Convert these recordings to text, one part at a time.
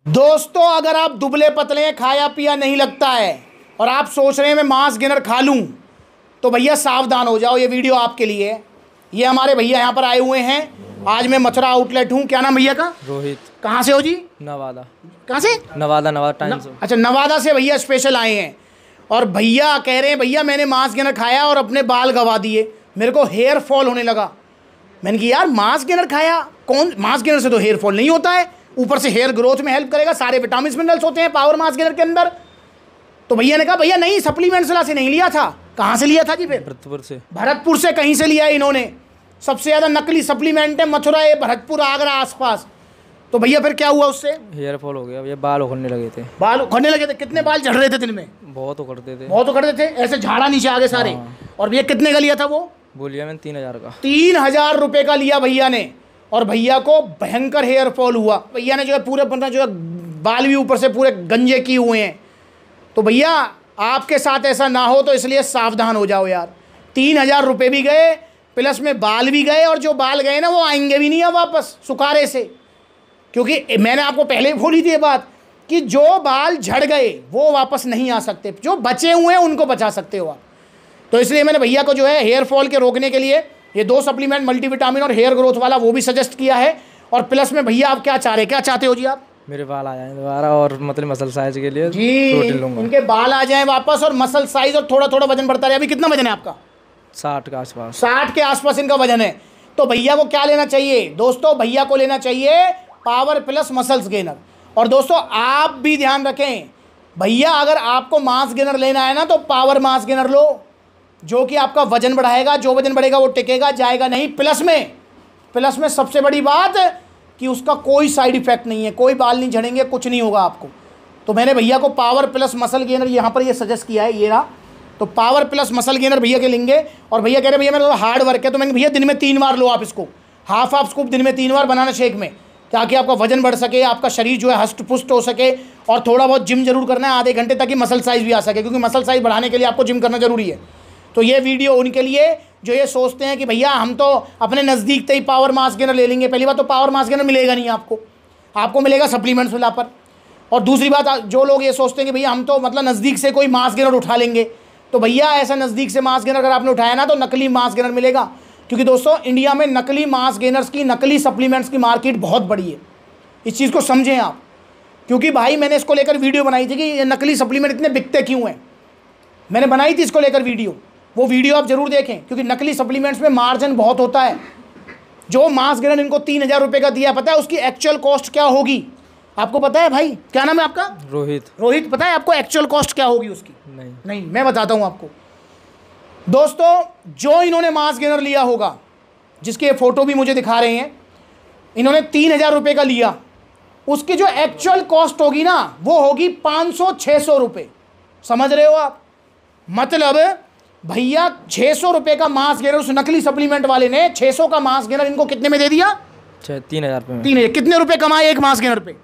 दोस्तों, अगर आप दुबले पतले खाया पिया नहीं लगता है और आप सोच रहे हैं मैं मांस गेनर खा लूं, तो भैया सावधान हो जाओ, ये वीडियो आपके लिए है। ये हमारे भैया यहाँ पर आए हुए हैं। आज मैं मथुरा आउटलेट हूँ। क्या नाम भैया का? रोहित। कहाँ से हो जी? नवादा। कहाँ से? नवादा टाइम्स। अच्छा, नवादा से भैया स्पेशल आए हैं। और भैया कह रहे हैं भैया मैंने मांस गेनर खाया और अपने बाल गवा दिए, मेरे को हेयर फॉल होने लगा। मैंने कहा यार मांस गेनर खाया, कौन मांस गेनर से तो हेयर फॉल नहीं होता है, ऊपर से हेयर ग्रोथ में हेल्प करेगा, सारे विटामिन मिनरल्स होते हैं पावर मांस गेनर के अंदर। तो भैया ने कहा भैया नहीं, सप्लीमेंट्स से नहीं लिया था। कहाँ से लिया था जी? फिर भरतपुर से कहीं से लिया है इन्होंने। सबसे ज़्यादा नकली सप्लीमेंट है मथुरा, ये भरतपुर, आगरा आसपास। तो भैया फिर क्या हुआ उससे? हेयर फॉल हो गया, ये बाल उखड़ने लगे थे। बाल उखड़ने लगे थे? कितने बाल झड़ रहे थे दिन में? बहुत उखड़ते थे। बहुत उखड़ते थे, ऐसे झाड़ा नीचे आगे सारे। और भैया कितने का लिया था वो? बोलिए मैंने 3000 का। 3000 रुपये का लिया भैया ने। और भैया को भयंकर हेयर फॉल हुआ। भैया ने जो है पूरे बंदा जो है बाल भी ऊपर से पूरे गंजे किए हुए हैं। तो भैया आपके साथ ऐसा ना हो, तो इसलिए सावधान हो जाओ यार। 3000 रुपये भी गए, प्लस में बाल भी गए, और जो बाल गए ना वो आएंगे भी नहीं अब वापस सुखारे से। क्योंकि मैंने आपको पहले बोली थी ये बात कि जो बाल झड़ गए वो वापस नहीं आ सकते, जो बचे हुए हैं उनको बचा सकते हो आप। तो इसलिए मैंने भैया को जो है हेयर फॉल के रोकने के लिए ये 2 सप्लीमेंट मल्टीविटामिन और हेयर ग्रोथ वाला वो भी सजेस्ट किया है। और प्लस में भैया आप क्या चाहते हो जी? आप मेरे बाल आ जाएं दोबारा, और मतलब मसल साइज के लिए जी प्रोटीन लूंगा। इनके बाल आ जाएं वापस और मसल साइज, और थोड़ा थोड़ा वजन बढ़ता रहे। अभी कितना वजन है आपका? 60 के आसपास। 60 के आसपास इनका वजन है। तो भैया को क्या लेना चाहिए दोस्तों? भैया को लेना चाहिए पावर प्लस मसल्स गेनर। और दोस्तों आप भी ध्यान रखें, भैया अगर आपको मांस गेनर लेना है ना तो पावर मांस गेनर लो, जो कि आपका वजन बढ़ाएगा। जो वजन बढ़ेगा वो टिकेगा, जाएगा नहीं। प्लस में सबसे बड़ी बात कि उसका कोई साइड इफेक्ट नहीं है, कोई बाल नहीं झड़ेंगे, कुछ नहीं होगा आपको। तो मैंने भैया को पावर प्लस मसल गेनर यहाँ पर ये सजेस्ट किया है, ये रहा। तो पावर प्लस मसल गेनर भैया के लेंगे। और भैया कह रहे भैया मेरा हार्ड वर्क है, तो मैंने भैया दिन में 3 बार लो आप इसको, हाफ स्कूप दिन में 3 बार बनाना शेक में, ताकि आपका वजन बढ़ सके, आपका शरीर जो है हष्ट पुष्ट हो सके। और थोड़ा बहुत जिम जरूर करना है आधे घंटे, ताकि मसल साइज भी आ सके, क्योंकि मसल साइज बढ़ाने के लिए आपको जिम करना जरूरी है। तो ये वीडियो उनके लिए जो ये सोचते हैं कि भैया हम तो अपने नज़दीक से ही पावर मास गेनर ले लेंगे। पहली बात तो पावर मास गेनर मिलेगा नहीं आपको मिलेगा सप्लीमेंट्स वाला पर। और दूसरी बात, जो लोग ये सोचते हैं कि भैया हम तो मतलब नज़दीक से कोई मास गेनर उठा लेंगे, तो भैया ऐसा नज़दीक से मास गेनर अगर आपने उठाया ना तो नकली मास गेनर मिलेगा। क्योंकि दोस्तों इंडिया में नकली मास गेनर्स की, नकली सप्लीमेंट्स की मार्केट बहुत बड़ी है। इस चीज़ को समझें आप। क्योंकि भाई मैंने इसको लेकर वीडियो बनाई थी कि ये नकली सप्लीमेंट इतने बिकते क्यों हैं। मैंने बनाई थी इसको लेकर वीडियो, वो वीडियो आप जरूर देखें, क्योंकि नकली सप्लीमेंट्स में मार्जिन बहुत होता है। जो मांस गेनर इनको 3000 रुपये का दिया, पता है उसकी एक्चुअल कॉस्ट क्या होगी? आपको पता है भाई? क्या नाम है आपका? रोहित। पता है आपको एक्चुअल कॉस्ट क्या होगी उसकी? नहीं, मैं बताता हूँ आपको। दोस्तों जो इन्होंने मांस गेनर लिया होगा, जिसके फोटो भी मुझे दिखा रहे हैं, इन्होंने 3000 रुपये का लिया, उसकी जो एक्चुअल कॉस्ट होगी ना वो होगी 500-600 रुपये। समझ रहे हो आप? मतलब भैया 600 रुपये का मांस गेनर उस नकली सप्लीमेंट वाले ने 600 का मांस गेनर इनको कितने में दे दिया? 3000 रुपये। 3000। कितने रुपए कमाए एक मांस गेनर पे?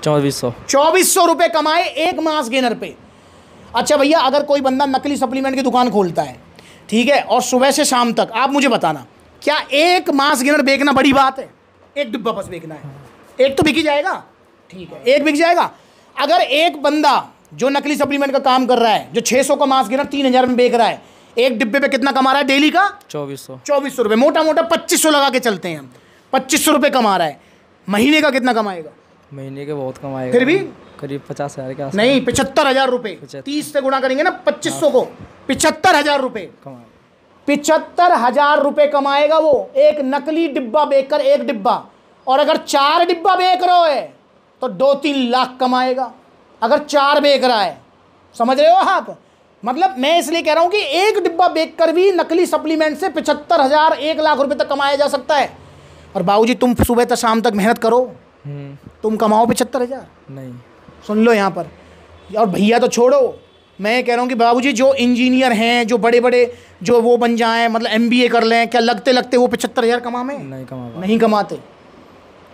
2400 रुपये कमाए एक मांस गेनर पे। अच्छा भैया, अगर कोई बंदा नकली सप्लीमेंट की दुकान खोलता है, ठीक है, और सुबह से शाम तक, आप मुझे बताना क्या एक मांस गेनर बेचना बड़ी बात है? एक डिब्बा बस बेचना है, एक तो बिक ही जाएगा, ठीक है, एक बिक जाएगा। अगर एक बंदा जो नकली सप्लीमेंट का काम कर रहा है, जो 600 का मांस गेनर 3000 में बेच रहा है, एक डिब्बे पे कितना कमा रहा है डेली का? 2400 रुपये। मोटा 2500 लगा के चलते हैं हम। 2500 रुपये कमा रहा है। महीने का कितना कमाएगा? महीने के बहुत कमाएगा, फिर भी करीब 50,000 के आसपास। नहीं, 75,000 रुपये। 30 से गुणा करेंगे ना 2500 को, 75,000 रुपये। 75,000 रुपये कमाएगा वो एक नकली डिब्बा बेचकर, एक डिब्बा। और अगर 4 डिब्बा बेच रहे हो तो 2-3 लाख कमाएगा, अगर 4 बेच रहा है। समझ रहे हो आप? मतलब मैं इसलिए कह रहा हूं कि एक डिब्बा बेचकर भी नकली सप्लीमेंट से 75,000, 1 लाख रुपए तक कमाया जा सकता है। और बाबूजी तुम सुबह से शाम तक मेहनत करो, तुम कमाओ 75,000? नहीं। सुन लो यहाँ पर। और भैया तो छोड़ो, मैं कह रहा हूँ कि बाबूजी जो इंजीनियर हैं, जो बड़े बड़े जो वो बन जाएं, मतलब MBA कर लें, क्या लगते वो 75,000 कमाए? नहीं कमाते।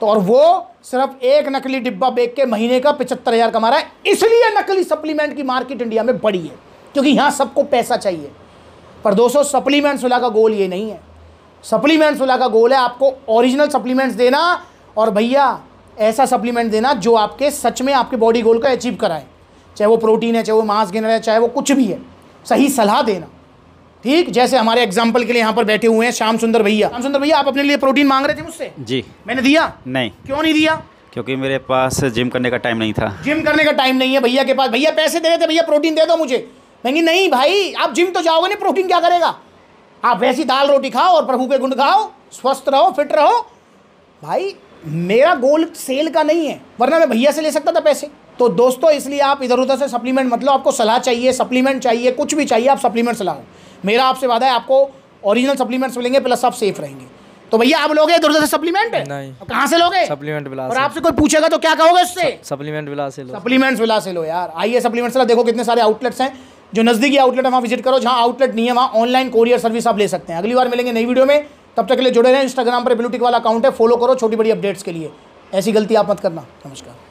तो और वो सिर्फ एक नकली डिब्बा बेच के महीने का 75,000 कमा रहा है। इसलिए नकली सप्लीमेंट की मार्केट इंडिया में बड़ी है, क्योंकि यहाँ सबको पैसा चाहिए। पर दोस्तों सप्लीमेंट्स वाला का गोल ये नहीं है। सप्लीमेंट्स वाला का गोल है आपको ओरिजिनल सप्लीमेंट्स देना। और भैया ऐसा सप्लीमेंट देना जो आपके सच में आपके बॉडी गोल को अचीव कराए, चाहे वो प्रोटीन है, चाहे वो मास गेनर है, चाहे वो कुछ भी है। सही सलाह देना, ठीक। जैसे हमारे एग्जाम्पल के लिए यहाँ पर बैठे हुए हैं श्याम सुंदर भैया। श्याम सुंदर भैया, आप अपने लिए प्रोटीन मांग रहे थे मुझसे? जी। मैंने दिया? नहीं। क्यों नहीं दिया? क्योंकि मेरे पास जिम करने का टाइम नहीं था। जिम करने का टाइम नहीं है भैया के पास। भैया पैसे दे रहे थे, भैया प्रोटीन दे दो मुझे। मैं नहीं भाई, आप जिम तो जाओगे नहीं, प्रोटीन क्या करेगा? आप वैसी दाल रोटी खाओ और प्रभु के गुण खाओ, स्वस्थ रहो, फिट रहो। भाई मेरा गोल सेल का नहीं है, वरना मैं भैया से ले सकता था पैसे। तो दोस्तों इसलिए आप इधर उधर से सप्लीमेंट मतलब, आपको सलाह चाहिए, सप्लीमेंट चाहिए, कुछ भी चाहिए, आप सप्लीमेंट्स लाओ। मेरा आपसे वादा है, आपको ओरिजिनल सप्लीमेंट्स मिलेंगे, प्लस आप सेफ रहेंगे। तो भैया आप लोगे इधर उधर से सप्लीमेंट? नहीं। कहाँ से लोगे? सप्लीमेंट विलास। और आपसे कोई पूछेगा तो क्या कहोगे उससे? सप्लीमेंट विलास से लो। सप्लीमेंट्स विलास से लो यार। आइए सप्लीमेंट्स ला, देखो कितने सारे आउटलेट्स हैं। जो नज़दीकी आउटलेट है वहाँ विजिट करो, जहाँ आउटलेट नहीं है वहाँ ऑनलाइन कोरियर सर्विस आप ले सकते हैं। अगली बार मिलेंगे नई वीडियो में, तब तक के लिए जुड़े रहें। इंस्टाग्राम पर ब्लूटिक वाला अकाउंट है, फॉलो करो छोटी बड़ी अपडेट्स के लिए। ऐसी गलती आप मत करना। नमस्कार।